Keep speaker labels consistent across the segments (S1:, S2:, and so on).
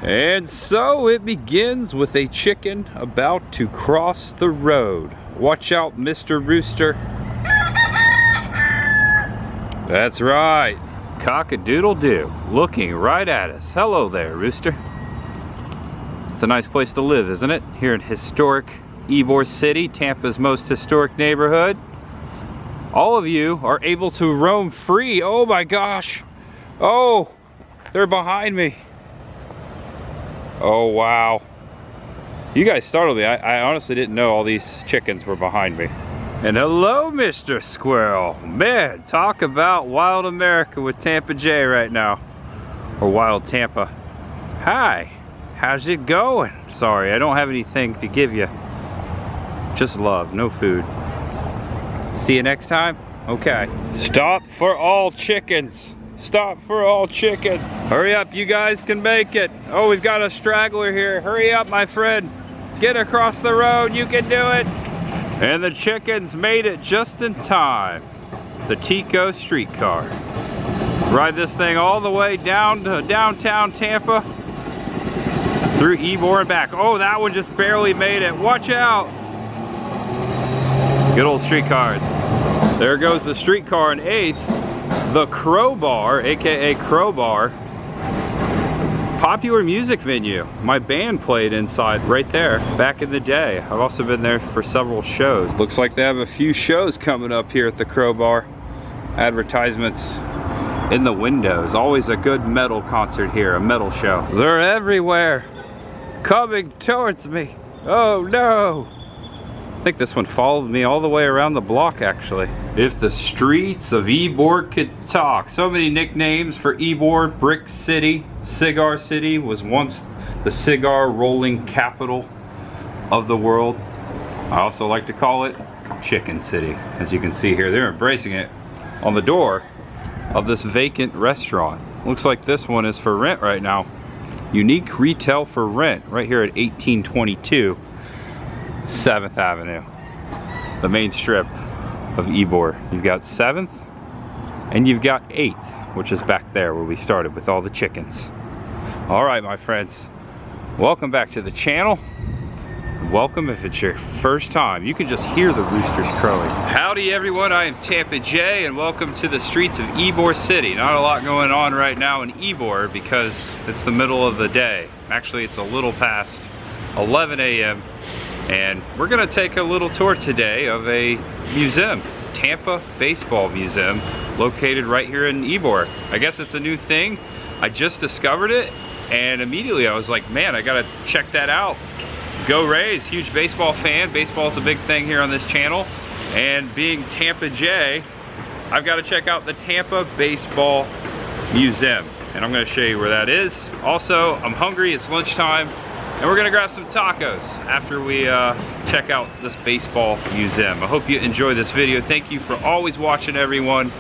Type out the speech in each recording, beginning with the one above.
S1: And so it begins with a chicken about to cross the road. Watch out, Mr. Rooster. That's right. Cock-a-doodle-doo, looking right at us. Hello there, Rooster. It's a nice place to live, isn't it? Here in historic Ybor City, Tampa's most historic neighborhood. All of you are able to roam free. Oh my gosh. Oh, they're behind me. Oh wow. You guys startled me. I honestly didn't know all these chickens were behind me. And hello, Mr. Squirrel. Man, talk about wild America with Tampa J right now. Or wild Tampa. Hi, how's it going? Sorry, I don't have anything to give you. Just love, no food. See you next time? Okay. Stop for all chickens. Stop for all chickens. Hurry up, you guys can make it. Oh, we've got a straggler here. Hurry up, my friend. Get across the road, you can do it. And the chickens made it just in time. The Tico streetcar. Ride this thing all the way down to downtown Tampa, through Ybor and back. Oh, that one just barely made it. Watch out. Good old streetcars. There goes the streetcar in 8th. The Crowbar, aka Crowbar, popular music venue. My band played inside right there back in the day. I've also been there for several shows. Looks like they have a few shows coming up here at the Crowbar. Advertisements in the windows. Always a good metal concert here, a metal show. They're everywhere, coming towards me. Oh no. I think this one followed me all the way around the block, actually. If the streets of Ybor could talk. So many nicknames for Ybor. Brick City, Cigar City was once the cigar rolling capital of the world. I also like to call it Chicken City. As you can see here, they're embracing it on the door of this vacant restaurant. Looks like this one is for rent right now. Unique retail for rent right here at 1822. 7th Avenue, the main strip of Ybor. You've got 7th and you've got 8th, which is back there where we started with all the chickens. All right, my friends, welcome back to the channel. Welcome if it's your first time. You can just hear the roosters crowing. Howdy everyone, I am Tampa J and welcome to the streets of Ybor City. Not a lot going on right now in Ybor because it's the middle of the day. Actually, it's a little past 11 a.m. and we're gonna take a little tour today of a museum, Tampa Baseball Museum, located right here in Ybor. I guess it's a new thing. I just discovered it and immediately I was like, man, I gotta check that out. Go Rays, huge baseball fan. Baseball's a big thing here on this channel. And being Tampa J, I've gotta check out the Tampa Baseball Museum. And I'm gonna show you where that is. Also, I'm hungry, it's lunchtime. And we're gonna grab some tacos after we check out this baseball museum. I hope you enjoy this video. Thank you for always watching, everyone.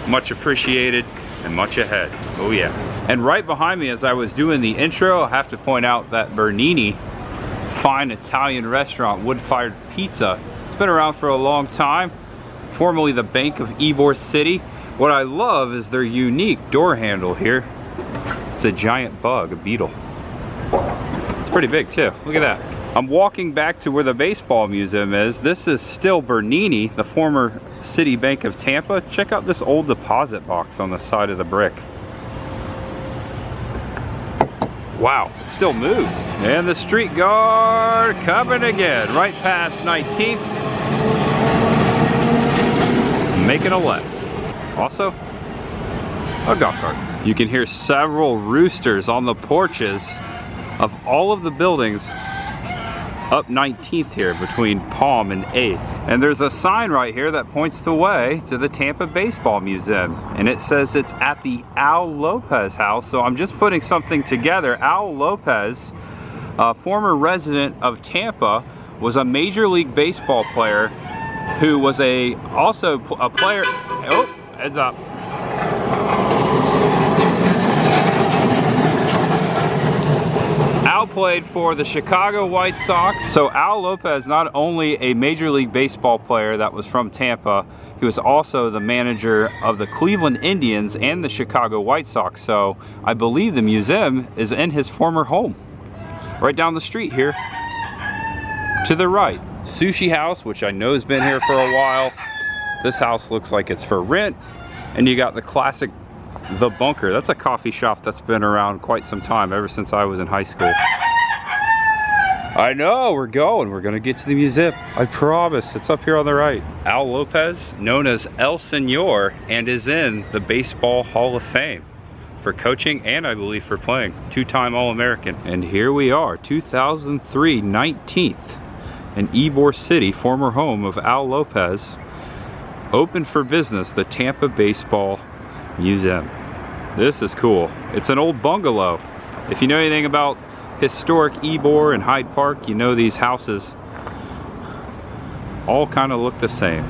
S1: Much appreciated and much ahead. Oh yeah. And right behind me as I was doing the intro, I have to point out that Bernini, fine Italian restaurant, wood-fired pizza. It's been around for a long time. Formerly the Bank of Ybor City. What I love is their unique door handle here. It's a giant bug, a beetle. Pretty big too. Look at that. I'm walking back to where the baseball museum is. This is still Bernini, the former City Bank of Tampa. Check out this old deposit box on the side of the brick. Wow, it still moves. And the street guard coming again, right past 19th. Making a left. Also, a golf cart. You can hear several roosters on the porches of all of the buildings up 19th here between Palm and 8th. And there's a sign right here that points the way to the Tampa Baseball Museum. And it says it's at the Al Lopez house. So I'm just putting something together. Al Lopez, a former resident of Tampa, was a Major League Baseball player who was also a player. Oh, heads up. Al played for the Chicago White Sox. So Al Lopez, not only a Major League Baseball player that was from Tampa, he was also the manager of the Cleveland Indians and the Chicago White Sox. So I believe the museum is in his former home, right down the street here to the right. Sushi house, which I know has been here for a while. This house looks like it's for rent. And you got the classic The Bunker. That's a coffee shop that's been around quite some time, ever since I was in high school. I know, we're gonna get to the museum. I promise, it's up here on the right. Al Lopez, known as El Senor, and is in the Baseball Hall of Fame for coaching and I believe for playing. Two-time All-American. And here we are, 2003, 19th, in Ybor City, former home of Al Lopez. Open for business, the Tampa Baseball Museum. This is cool. It's an old bungalow. If you know anything about historic Ybor and Hyde Park, you know these houses all kind of look the same.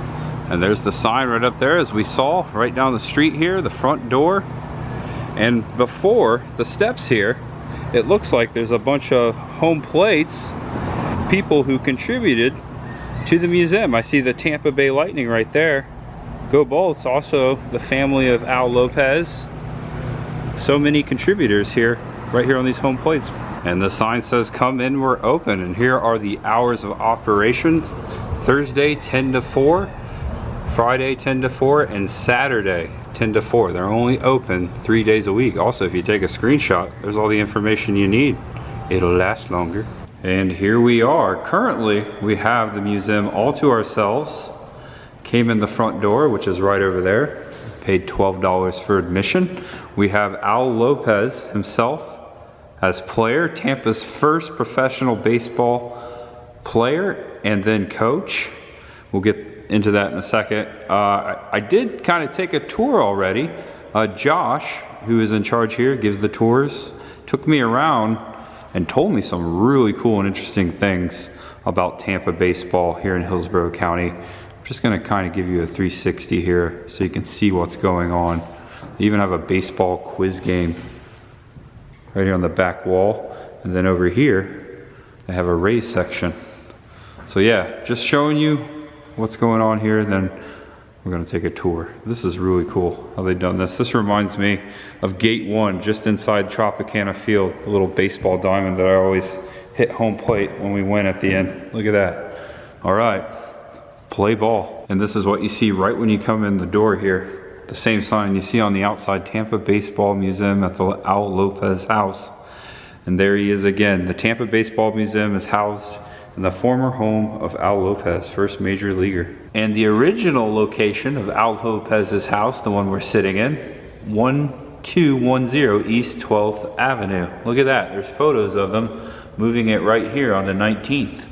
S1: And there's the sign right up there, as we saw, right down the street here, the front door. And before the steps here, it looks like there's a bunch of home plates, people who contributed to the museum. I see the Tampa Bay Lightning right there. Go Bolts, also the family of Al Lopez. So many contributors here, right here on these home plates. And the sign says, come in, we're open. And here are the hours of operation. Thursday, 10 to 4, Friday, 10 to 4, and Saturday, 10 to 4. They're only open 3 days a week. Also, if you take a screenshot, there's all the information you need. It'll last longer. And here we are. Currently, we have the museum all to ourselves. Came in the front door, which is right over there. Paid $12 for admission. We have Al Lopez himself as player, Tampa's first professional baseball player and then coach. We'll get into that in a second. I did kind of take a tour already. Josh, who is in charge here, gives the tours, took me around and told me some really cool and interesting things about Tampa baseball here in Hillsborough County. I'm just gonna kind of give you a 360 here so you can see what's going on. They even have a baseball quiz game right here on the back wall. And then over here, they have a race section. So yeah, just showing you what's going on here, then we're gonna take a tour. This is really cool how they've done this. This reminds me of Gate 1, just inside Tropicana Field, the little baseball diamond that I always hit home plate when we win at the end. Look at that. All right, play ball. And this is what you see right when you come in the door here. The same sign you see on the outside, Tampa Baseball Museum at the Al Lopez house. And there he is again. The Tampa Baseball Museum is housed in the former home of Al Lopez, first major leaguer. And the original location of Al Lopez's house, the one we're sitting in, 1210 East 12th Avenue. Look at that, there's photos of them moving it right here on the 19th.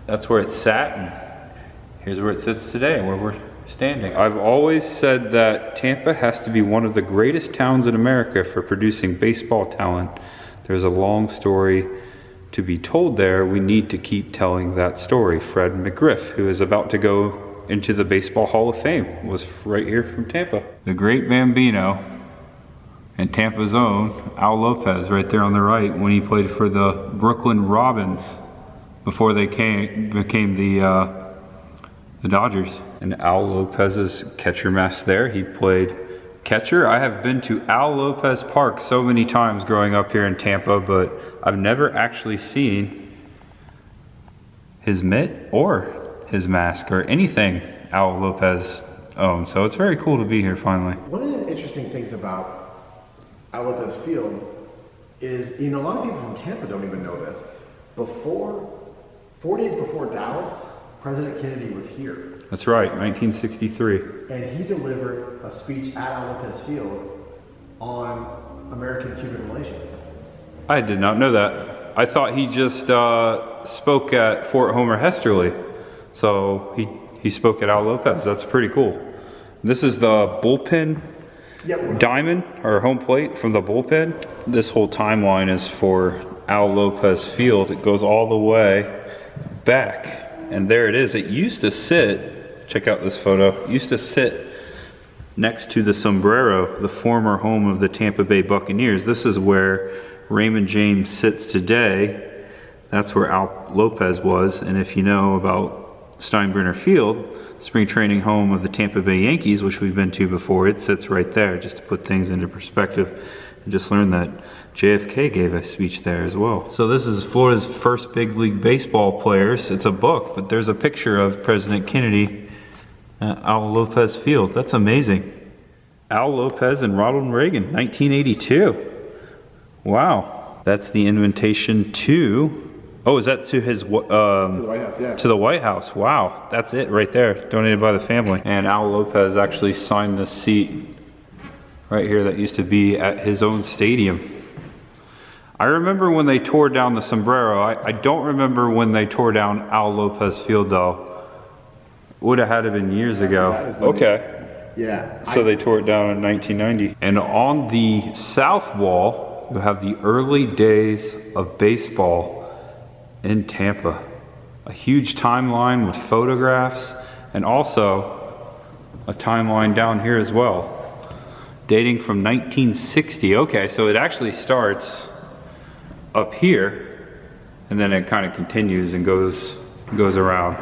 S1: That's where it sat, and here's where it sits today, where we're standing. I've always said that Tampa has to be one of the greatest towns in America for producing baseball talent. There's a long story to be told there. We need to keep telling that story. Fred McGriff, who is about to go into the Baseball Hall of Fame, was right here from Tampa. The great Bambino and Tampa's own Al Lopez right there on the right when he played for the Brooklyn Robins before they became the Dodgers. And Al Lopez's catcher mask there. He played catcher. I have been to Al Lopez Park so many times growing up here in Tampa, but I've never actually seen his mitt or his mask or anything Al Lopez owned. So it's very cool to be here finally.
S2: One of the interesting things about Al Lopez Field is, a lot of people from Tampa don't even know this. 4 days before Dallas, President Kennedy was here.
S1: That's right, 1963.
S2: And he delivered a speech at Al Lopez Field on American-Cuban relations.
S1: I did not know that. I thought he just spoke at Fort Homer Hesterly. So he spoke at Al Lopez. That's pretty cool. This is the bullpen diamond, or home plate from the bullpen. This whole timeline is for Al Lopez Field. It goes all the way back. And there it is. It used to sit, check out this photo, it used to sit next to the Sombrero, the former home of the Tampa Bay Buccaneers. This is where Raymond James sits today That's where Al Lopez was. And if you know about Steinbrenner Field, spring training home of the Tampa Bay Yankees, which we've been to before, it sits right there, just to put things into perspective. And just learned that JFK gave a speech there as well. So this is Florida's first big league baseball players. It's a book, but there's a picture of President Kennedy at Al Lopez Field. That's amazing. Al Lopez and Ronald Reagan, 1982. Wow. That's the invitation to, oh, is that to his, to the
S2: White House, yeah.
S1: To the White House. Wow, that's it right there, donated by the family. And Al Lopez actually signed this seat right here that used to be at his own stadium. I remember when they tore down the Sombrero. I don't remember when they tore down Al Lopez Field though. Would have had to been years ago. Okay.
S2: Yeah.
S1: So they tore it down in 1990. And on the south wall, you have the early days of baseball in Tampa. A huge timeline with photographs, and also a timeline down here as well, dating from 1960. Okay, so it actually starts up here, and then it kind of continues and goes around.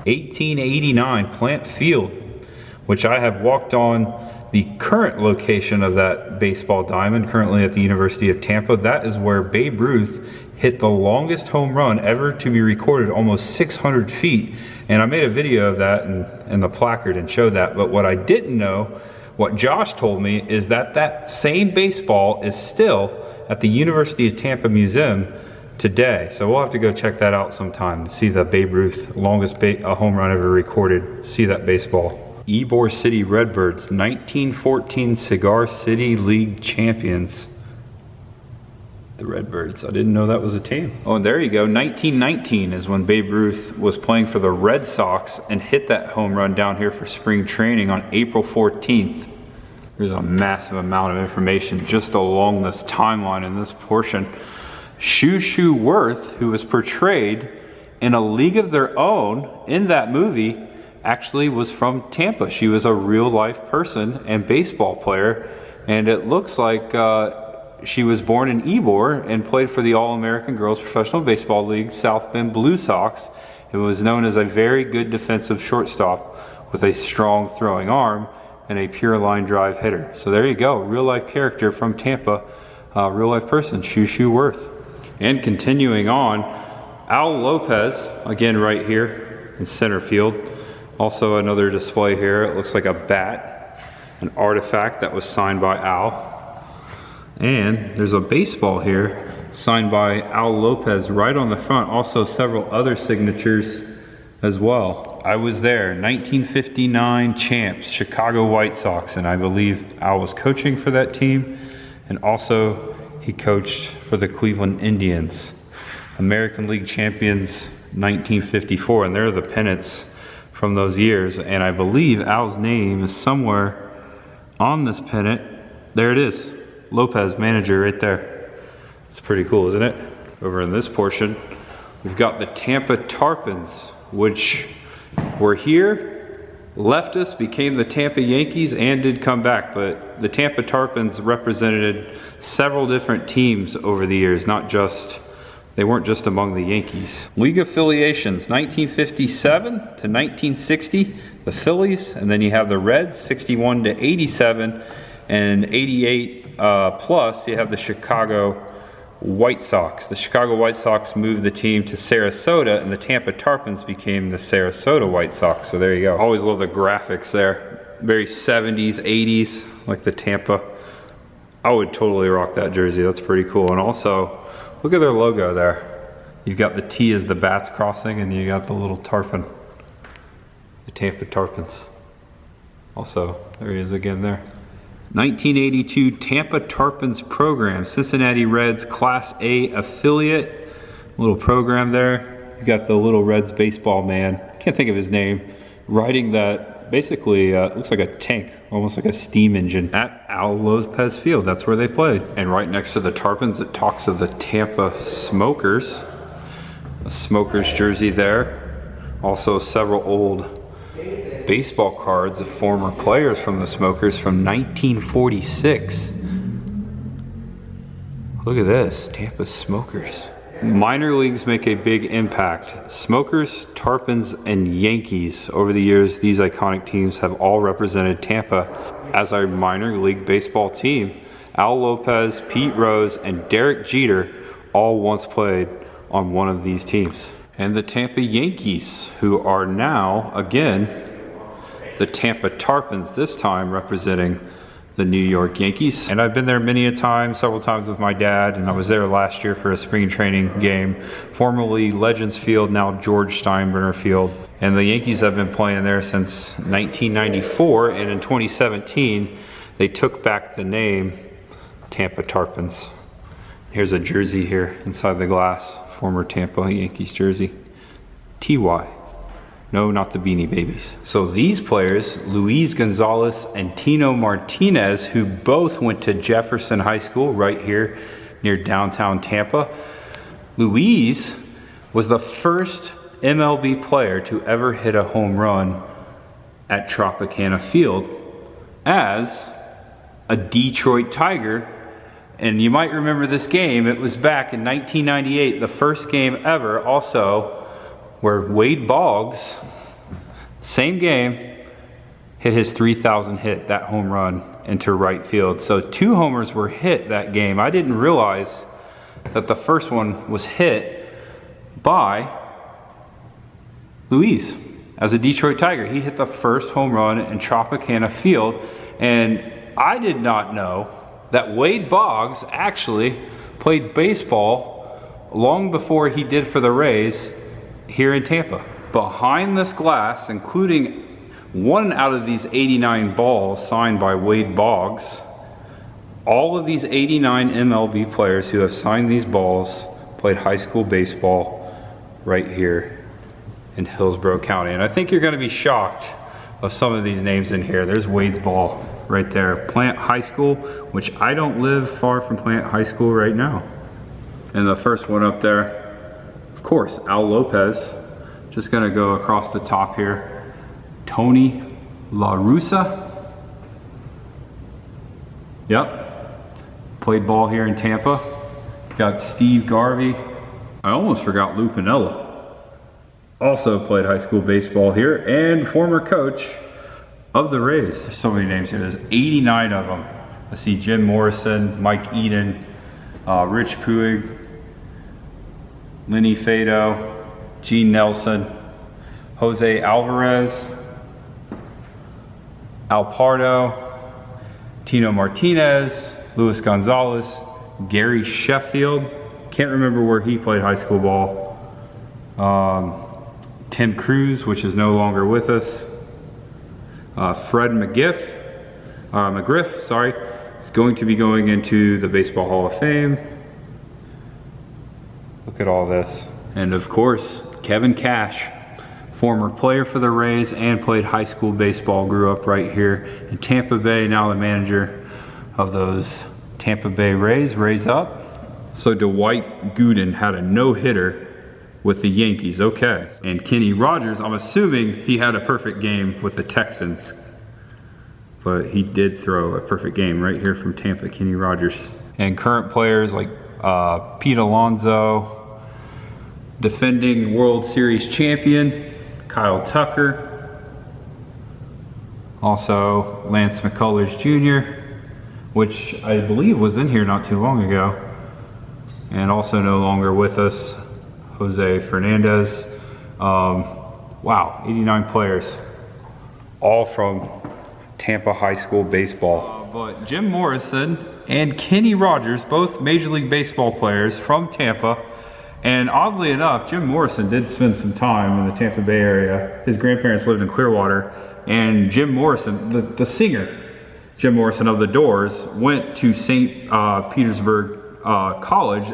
S1: 1889 Plant Field, which I have walked on the current location of that baseball diamond, currently at the University of Tampa. That is where Babe Ruth hit the longest home run ever to be recorded, almost 600 feet. And I made a video of that and the placard and showed that. But what I didn't know, what Josh told me, is that that same baseball is still at the University of Tampa Museum today. So we'll have to go check that out sometime to see the Babe Ruth longest home run ever recorded, see that baseball. Ybor City Redbirds, 1914 Cigar City League champions. The Redbirds, I didn't know that was a team. Oh, and there you go, 1919 is when Babe Ruth was playing for the Red Sox and hit that home run down here for spring training on April 14th. There's a massive amount of information just along this timeline in this portion. Shushu Worth, who was portrayed in A League of Their Own in that movie, actually was from Tampa. She was a real life person and baseball player, and it looks like she was born in Ybor and played for the All-American Girls Professional Baseball League South Bend Blue Sox. It was known as a very good defensive shortstop with a strong throwing arm and a pure line drive hitter. So there you go, real life character from Tampa, real life person, Shushu Worth. And continuing on, Al Lopez, again right here in center field. Also another display here, it looks like a bat, an artifact that was signed by Al. And there's a baseball here signed by Al Lopez right on the front, also several other signatures as well. I was there, 1959 champs, Chicago White Sox, and I believe Al was coaching for that team, and also he coached for the Cleveland Indians. American League champions 1954, and they're the pennants from those years, and I believe Al's name is somewhere on this pennant. There it is, Lopez, manager right there. It's pretty cool, isn't it? Over in this portion, we've got the Tampa Tarpons, which were here, left us, became the Tampa Yankees, and did come back. But the Tampa Tarpons represented several different teams over the years, not just, they weren't just among the Yankees. League affiliations, 1957 to 1960, the Phillies, and then you have the Reds, 61 to 87, and 88 plus, you have the Chicago White Sox. The Chicago White Sox moved the team to Sarasota, and the Tampa Tarpons became the Sarasota White Sox. So there you go. I always love the graphics there. Very 70s, 80s, like the Tampa. I would totally rock that jersey. That's pretty cool. And also, look at their logo there. You've got the T as the bats crossing, and you got the little tarpon. The Tampa Tarpons. Also, there he is again there. 1982 Tampa Tarpons program, Cincinnati Reds Class A affiliate. Little program there. You got the little Reds baseball man, can't think of his name, riding that basically looks like a tank, almost like a steam engine, at Al Lopez Field. That's where they played. And right next to the Tarpons, it talks of the Tampa Smokers. A Smokers jersey there. Also several old baseball cards of former players from the Smokers from 1946. Look at this, Tampa Smokers. Minor leagues make a big impact. Smokers, Tarpons, and Yankees. Over the years, these iconic teams have all represented Tampa as a minor league baseball team. Al Lopez, Pete Rose, and Derek Jeter all once played on one of these teams. And the Tampa Yankees, who are now, again, the Tampa Tarpons, this time representing the New York Yankees. And I've been there many a time, several times with my dad, and I was there last year for a spring training game, formerly Legends Field, now George Steinbrenner Field. And the Yankees have been playing there since 1994, and in 2017, they took back the name Tampa Tarpons. Here's a jersey here inside the glass, former Tampa Yankees jersey. TY. No, not the Beanie Babies. So these players, Luis Gonzalez and Tino Martinez, who both went to Jefferson High School right here near downtown Tampa. Luis was the first MLB player to ever hit a home run at Tropicana Field as a Detroit Tiger. And you might remember this game. It was back in 1998, the first game ever also, where Wade Boggs, same game, hit his 3,000 hit, that home run into right field. So 2 homers were hit that game. I didn't realize that the first one was hit by Luis as a Detroit Tiger. He hit the first home run in Tropicana Field, and I did not know that Wade Boggs actually played baseball long before he did for the Rays here in Tampa. Behind this glass, including one out of these 89 balls signed by Wade Boggs, all of these 89 MLB players who have signed these balls played high school baseball right here in Hillsborough County. And I think you're going to be shocked of some of these names in here. There's Wade's ball right there. Plant High School, which I don't live far from Plant High School right now. And the first one up there, of course, Al Lopez. Just gonna go across the top here. Tony La Russa. Yep. Played ball here in Tampa. Got Steve Garvey. I almost forgot Lou Piniella. Also played high school baseball here and former coach of the Rays. There's so many names here. There's 89 of them. I see Jim Morrison, Mike Eden, Rich Puig, Lenny Fado, Gene Nelson, Jose Alvarez, Al Pardo, Tino Martinez, Luis Gonzalez, Gary Sheffield. Can't remember where he played high school ball. Tim Cruz, which is no longer with us. Fred McGriff, sorry, is going to be going into the Baseball Hall of Fame. Look at all this. And of course, Kevin Cash, former player for the Rays and played high school baseball, grew up right here in Tampa Bay, now the manager of those Tampa Bay Rays, Rays up. So Dwight Gooden had a no-hitter with the Yankees, okay. And Kenny Rogers, I'm assuming he had a perfect game with the Texans, but he did throw a perfect game right here from Tampa, Kenny Rogers. And current players like Pete Alonso, defending World Series champion, Kyle Tucker. Also Lance McCullers Jr., which I believe was in here not too long ago. And also no longer with us, Jose Fernandez. Wow, 89 players, all from Tampa High School baseball. But Jim Morrison and Kenny Rogers, both Major League Baseball players from Tampa. And oddly enough, Jim Morrison did spend some time in the Tampa Bay area. His grandparents lived in Clearwater, and Jim Morrison, the singer, Jim Morrison of The Doors, went to St. Petersburg College,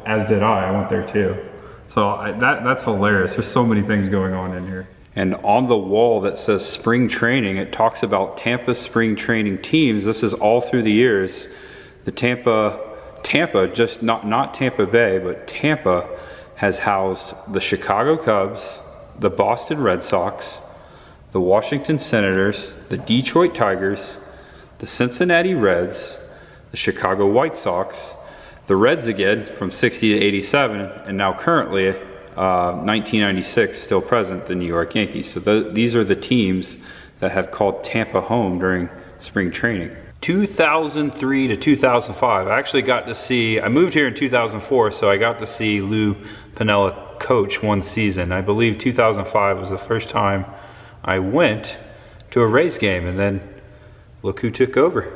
S1: as did I. I went there too. So that's hilarious. There's so many things going on in here. And on the wall that says spring training, it talks about Tampa spring training teams. This is all through the years. The Tampa, just not Tampa Bay, but Tampa has housed the Chicago Cubs, the Boston Red Sox, the Washington Senators, the Detroit Tigers, the Cincinnati Reds, the Chicago White Sox, the Reds again from 60 to 87, and now currently 1996 still present, the New York Yankees. So these are the teams that have called Tampa home during spring training. 2003 to 2005, I actually got to see, I moved here in 2004, so I got to see Lou Piniella coach one season. I believe 2005 was the first time I went to a Rays game, and then look who took over.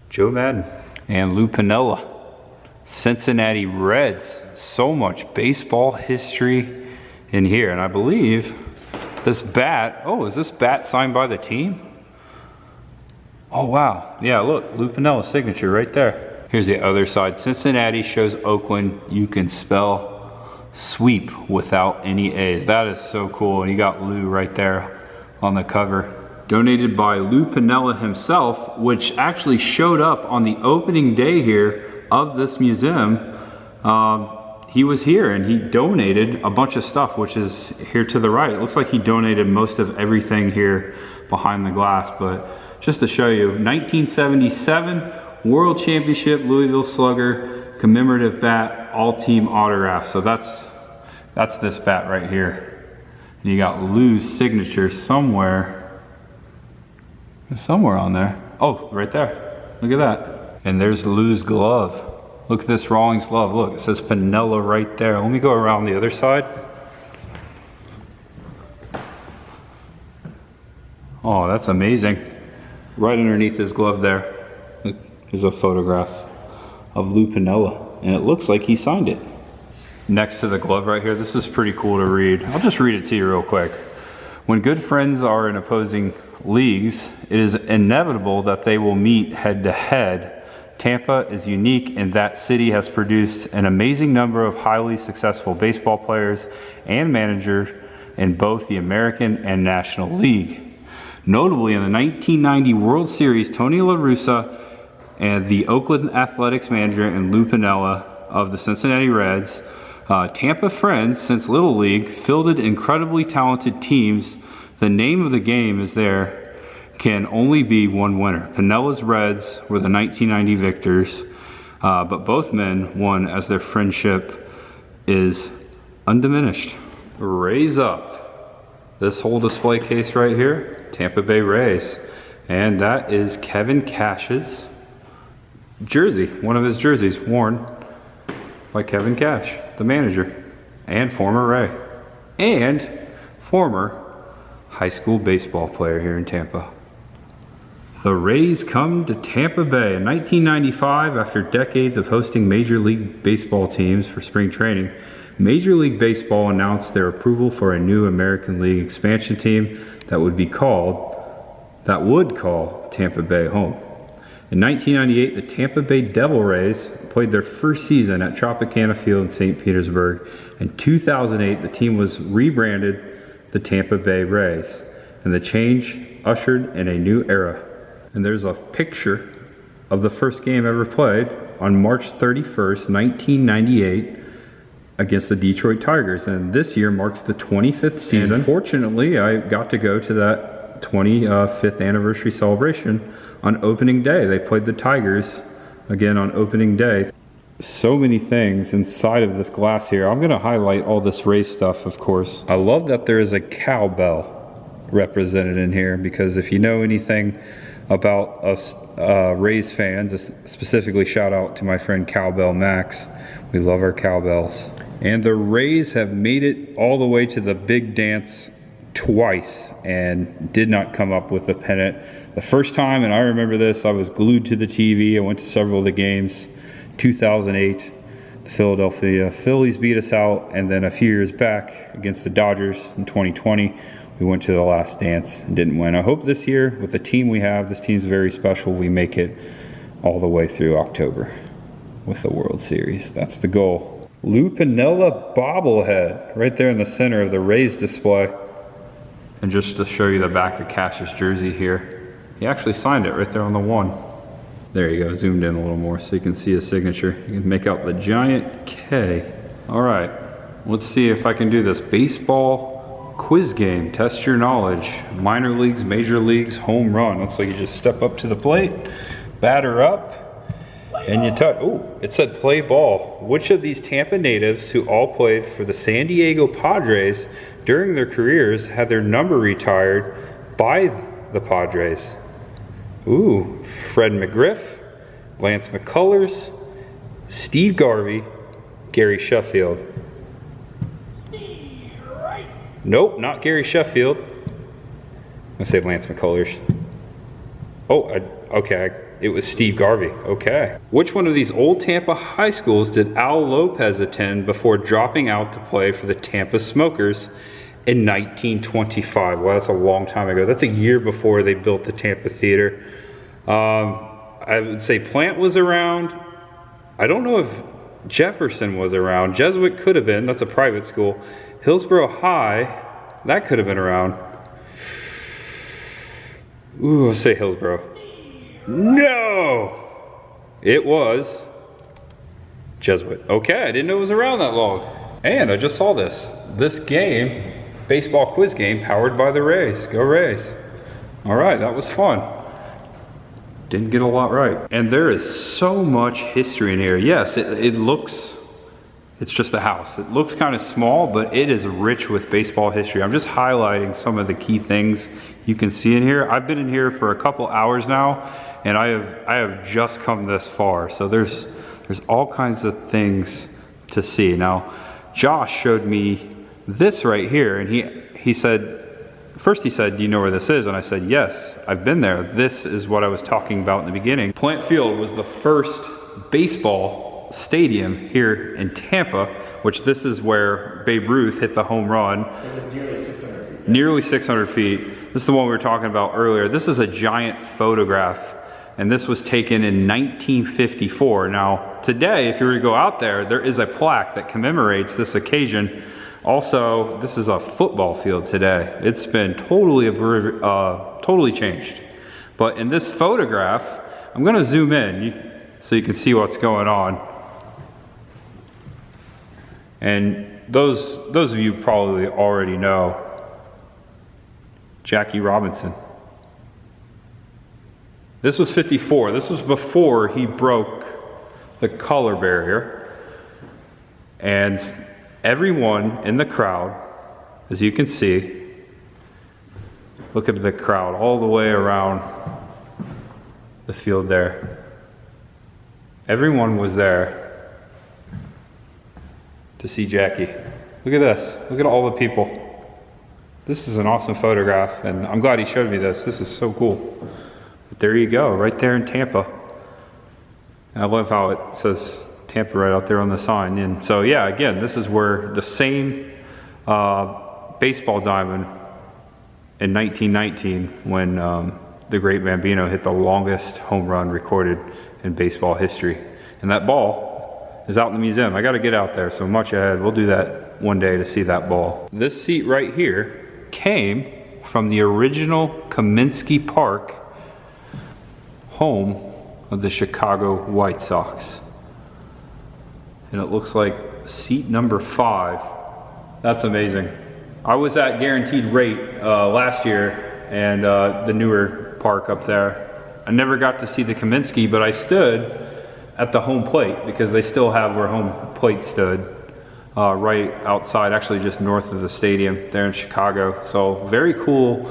S1: Joe Madden and Lou Piniella. Cincinnati Reds. So much baseball history in here, and I believe this bat, oh, is this bat signed by the team? Oh wow, yeah, look, Lou Piniella's signature right there. Here's the other side. Cincinnati shows Oakland you can spell sweep without any A's. That is so cool, and you got Lou right there on the cover. Donated by Lou Piniella himself, which actually showed up on the opening day here of this museum. He was here and he donated a bunch of stuff, which is here to the right. It looks like he donated most of everything here behind the glass, but just to show you, 1977 World Championship Louisville Slugger commemorative bat, all team autograph. So that's this bat right here. And you got Lou's signature somewhere on there. Oh, right there. Look at that. And there's Lou's glove. Look at this Rawlings glove. Look, it says Piniella right there. Let me go around the other side. Oh, that's amazing. Right underneath his glove there, look, there's a photograph of Lou Piniella, and it looks like he signed it. Next to the glove right here, this is pretty cool to read. I'll just read it to you real quick. When good friends are in opposing leagues, it is inevitable that they will meet head to head. Tampa is unique in that city has produced an amazing number of highly successful baseball players and managers in both the American and National League. Notably, in the 1990 World Series, Tony La Russa and the Oakland Athletics manager and Lou Piniella of the Cincinnati Reds, Tampa friends since Little League, fielded incredibly talented teams. The name of the game is there can only be one winner. Piniella's Reds were the 1990 victors, but both men won as their friendship is undiminished. Raise up. This whole display case right here, Tampa Bay Rays. And that is Kevin Cash's jersey, one of his jerseys worn by Kevin Cash, the manager and former Ray and former high school baseball player here in Tampa. The Rays come to Tampa Bay in 1995 after decades of hosting Major League Baseball teams for spring training. Major League Baseball announced their approval for a new American League expansion team that would call Tampa Bay home. In 1998, the Tampa Bay Devil Rays played their first season at Tropicana Field in St. Petersburg. In 2008, the team was rebranded the Tampa Bay Rays, and the change ushered in a new era. And there's a picture of the first game ever played on March 31st, 1998 against the Detroit Tigers. And this year marks the 25th season. And fortunately, I got to go to that 25th anniversary celebration on opening day. They played the Tigers again on opening day. So many things inside of this glass here. I'm gonna highlight all this Rays stuff, of course. I love that there is a cowbell represented in here, because if you know anything about us Rays fans, specifically shout out to my friend Cowbell Max. We love our cowbells. And the Rays have made it all the way to the big dance twice and did not come up with a pennant. The first time, and I remember this, I was glued to the TV. I went to several of the games. 2008, the Philadelphia Phillies beat us out, and then a few years back against the Dodgers in 2020, we went to the last dance and didn't win. I hope this year, with the team we have, this team's very special, we make it all the way through October with the World Series. That's the goal. Lou Piniella bobblehead right there in the center of the Rays display. And just to show you the back of Cash's jersey here, he actually signed it right there on the one. There you go, zoomed in a little more so you can see his signature. You can make out the giant K. All right, let's see if I can do this baseball quiz game. Test your knowledge. Minor leagues, major leagues, home run. Looks like you just step up to the plate, batter up, And you touch, oh, it said play ball. Which of these Tampa natives who all played for the San Diego Padres during their careers had their number retired by the Padres? Ooh, Fred McGriff, Lance McCullers, Steve Garvey, Gary Sheffield. Nope, not Gary Sheffield. I'm gonna say Lance McCullers. Oh, okay, it was Steve Garvey, okay. Which one of these old Tampa high schools did Al Lopez attend before dropping out to play for the Tampa Smokers in 1925? Well, that's a long time ago. That's a year before they built the Tampa Theater. I would say Plant was around. I don't know if Jefferson was around. Jesuit could have been, that's a private school. Hillsborough High, that could have been around. Ooh, let's say Hillsborough. No! It was Jesuit. Okay, I didn't know it was around that long. And I just saw this. This game, baseball quiz game, powered by the Rays. Go Rays. All right, that was fun. Didn't get a lot right. And there is so much history in here. Yes, it looks, it's just a house. It looks kind of small, but it is rich with baseball history. I'm just highlighting some of the key things you can see in here. I've been in here for a couple hours now, and I have just come this far. So there's all kinds of things to see. Now, Josh showed me this right here, and he said, first he said, do you know where this is? And I said, yes, I've been there. This is what I was talking about in the beginning. Plant Field was the first baseball stadium here in Tampa, which this is where Babe Ruth hit the home run.
S2: It was nearly 600 feet.
S1: Nearly 600 feet. This is the one we were talking about earlier. This is a giant photograph, and this was taken in 1954. Now, today, if you were to go out there, there is a plaque that commemorates this occasion. Also, this is a football field today. It's been totally changed. But in this photograph, I'm gonna zoom in so you can see what's going on. And those of you probably already know Jackie Robinson. This was 54. This was before he broke the color barrier. And everyone in the crowd, as you can see, look at the crowd all the way around the field there. Everyone was there to see Jackie. Look at this. Look at all the people. This is an awesome photograph, and I'm glad he showed me this. This is so cool. But there you go, right there in Tampa. And I love how it says Tampa right out there on the sign. And so yeah, again, this is where the same baseball diamond in 1919 when the great Bambino hit the longest home run recorded in baseball history. And that ball is out in the museum. I got to get out there, so much ahead. We'll do that one day to see that ball. This seat right here came from the original Kaminsky Park, home of the Chicago White Sox. And it looks like seat number 5. That's amazing. I was at Guaranteed Rate last year, and the newer park up there. I never got to see the Kaminsky, but I stood at the home plate because they still have where home plate stood right outside, actually just north of the stadium there in Chicago. So very cool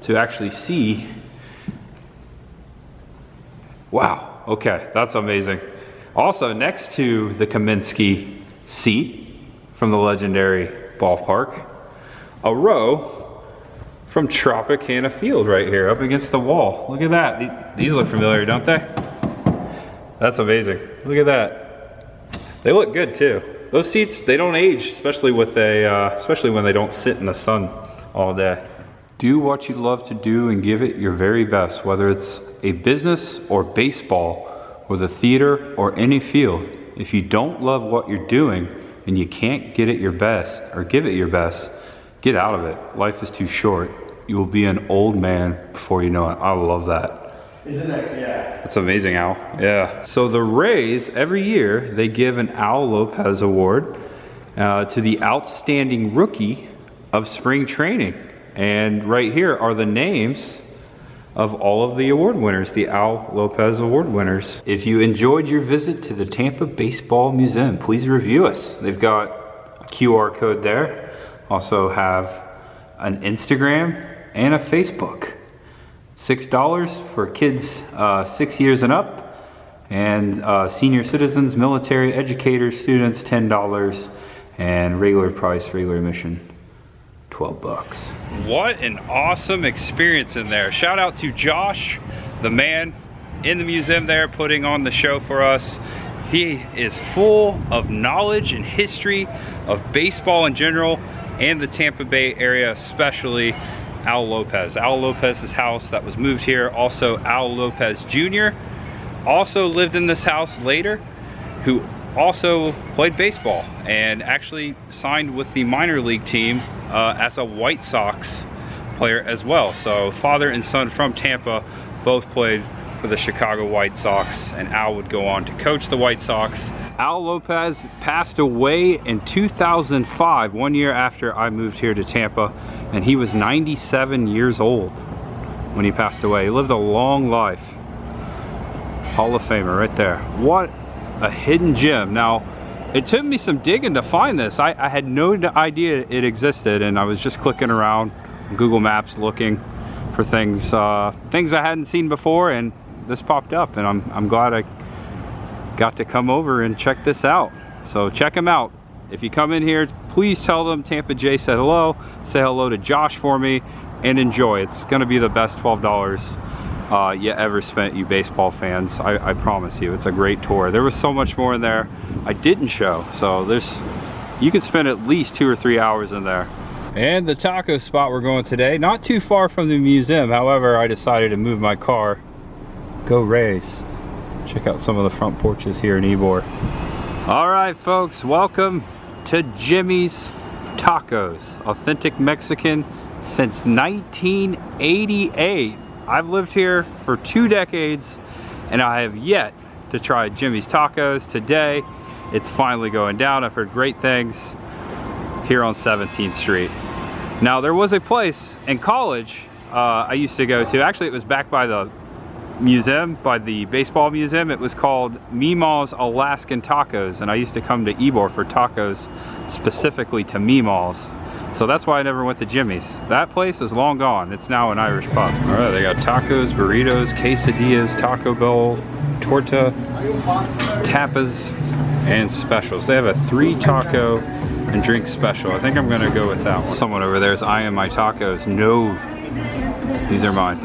S1: to actually see. Wow, okay, that's amazing. Also next to the Kaminsky seat from the legendary ballpark, a row from Tropicana Field right here up against the wall. Look at that. These look familiar, don't they? That's amazing. Look at that. They look good too. Those seats, they don't age, especially when they don't sit in the sun all day. Do what you love to do and give it your very best, whether it's a business or baseball or the theater or any field. If you don't love what you're doing and you can't get it your best or give it your best, get out of it. Life is too short. You will be an old man before you know it. I love that.
S2: Isn't that, yeah.
S1: That's amazing, Al. Yeah. So the Rays, every year, they give an Al Lopez Award to the outstanding rookie of spring training. And right here are the names of all of the award winners, the Al Lopez award winners. If you enjoyed your visit to the Tampa Baseball Museum, please review us. They've got a QR code there. Also have an Instagram and a Facebook. $6 for kids 6 years and up, and senior citizens, military, educators, students, $10, and regular price, regular admission, $12. What an awesome experience in there. Shout out to Josh, the man in the museum there putting on the show for us. He is full of knowledge and history of baseball in general and the Tampa Bay area, especially Al Lopez. Al Lopez's house that was moved here. Also Al Lopez Jr. also lived in this house later, who also played baseball and actually signed with the minor league team as a White Sox player as well. So father and son from Tampa both played for the Chicago White Sox, and Al would go on to coach the White Sox. Al Lopez passed away in 2005, 1 year after I moved here to Tampa, and he was 97 years old when he passed away. He lived a long life. Hall of Famer right there. What a hidden gem. Now, it took me some digging to find this. I had no idea it existed, and I was just clicking around Google Maps looking for things things I hadn't seen before, and this popped up, and I'm glad I got to come over and check this out. So check them out. If you come in here, please tell them Tampa J said hello. Say hello to Josh for me, and enjoy. It's gonna be the best $12 you ever spent, you baseball fans. I promise you, it's a great tour. There was so much more in there I didn't show, so you could spend at least 2 or 3 hours in there. And the taco spot we're going today, not too far from the museum. However, I decided to move my car. Go Rays. Check out some of the front porches here in Ybor. All right, folks, welcome to Jimmy's Tacos. Authentic Mexican since 1988. I've lived here for 2 decades, and I have yet to try Jimmy's Tacos. Today, it's finally going down. I've heard great things here on 17th Street. Now, there was a place in college I used to go to. Actually, it was back by the museum, by the baseball museum. It was called Meemaw's Alaskan Tacos, and I used to come to Ybor for tacos specifically to Meemaw's. So that's why I never went to Jimmy's. That place is long gone. It's now an Irish pub. All right, they got tacos, burritos, quesadillas, Taco Bell, torta, tapas, and specials. They have a 3 taco and drink special. I think I'm gonna go with that one. Someone over there is eyeing my tacos. No, these are mine.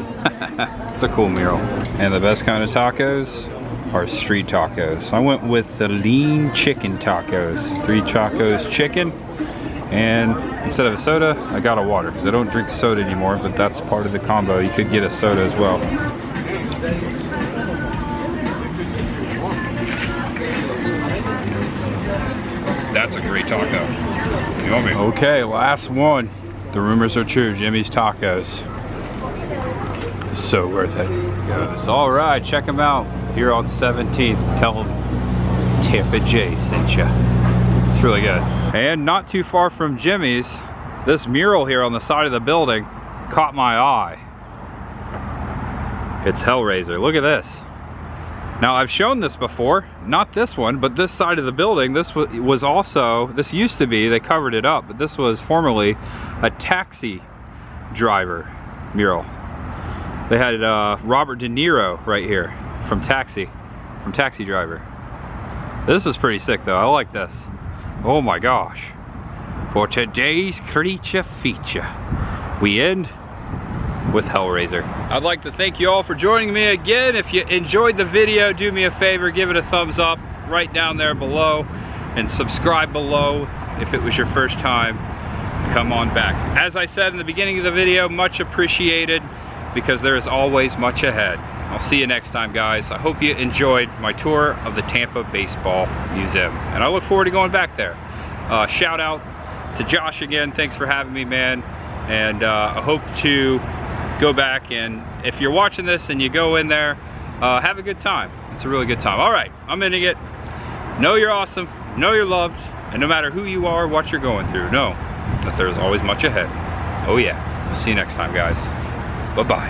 S1: It's a cool mural. And the best kind of tacos are street tacos. I went with the lean chicken tacos. 3 tacos chicken, and instead of a soda, I got a water, because I don't drink soda anymore, but that's part of the combo. You could get a soda as well. That's a great taco. Yummy. Okay, last one. The rumors are true. Jimmy's Tacos. So worth it. Yes. All right, check them out here on 17th. Tell them Tampa J sent you. It's really good. And not too far from Jimmy's, this mural here on the side of the building caught my eye. It's Hellraiser. Look at this. Now, I've shown this before, not this one, but this side of the building. This was also, this used to be, they covered it up, but this was formerly a taxi driver mural. They had Robert De Niro right here from Taxi Driver. This is pretty sick though. I like this. Oh my gosh. For today's creature feature, we end with Hellraiser. I'd like to thank you all for joining me again. If you enjoyed the video, do me a favor, give it a thumbs up right down there below, and subscribe below if it was your first time. Come on back. As I said in the beginning of the video, much appreciated, because there is always much ahead. I'll see you next time, guys. I hope you enjoyed my tour of the Tampa Baseball Museum, and I look forward to going back there. Shout out to Josh again. Thanks for having me, man. And I hope to go back, and if you're watching this and you go in there, have a good time. It's a really good time. All right, I'm ending it. Know you're awesome, know you're loved, and no matter who you are, what you're going through, know that there's always much ahead. Oh yeah. See you next time, guys. Bye-bye.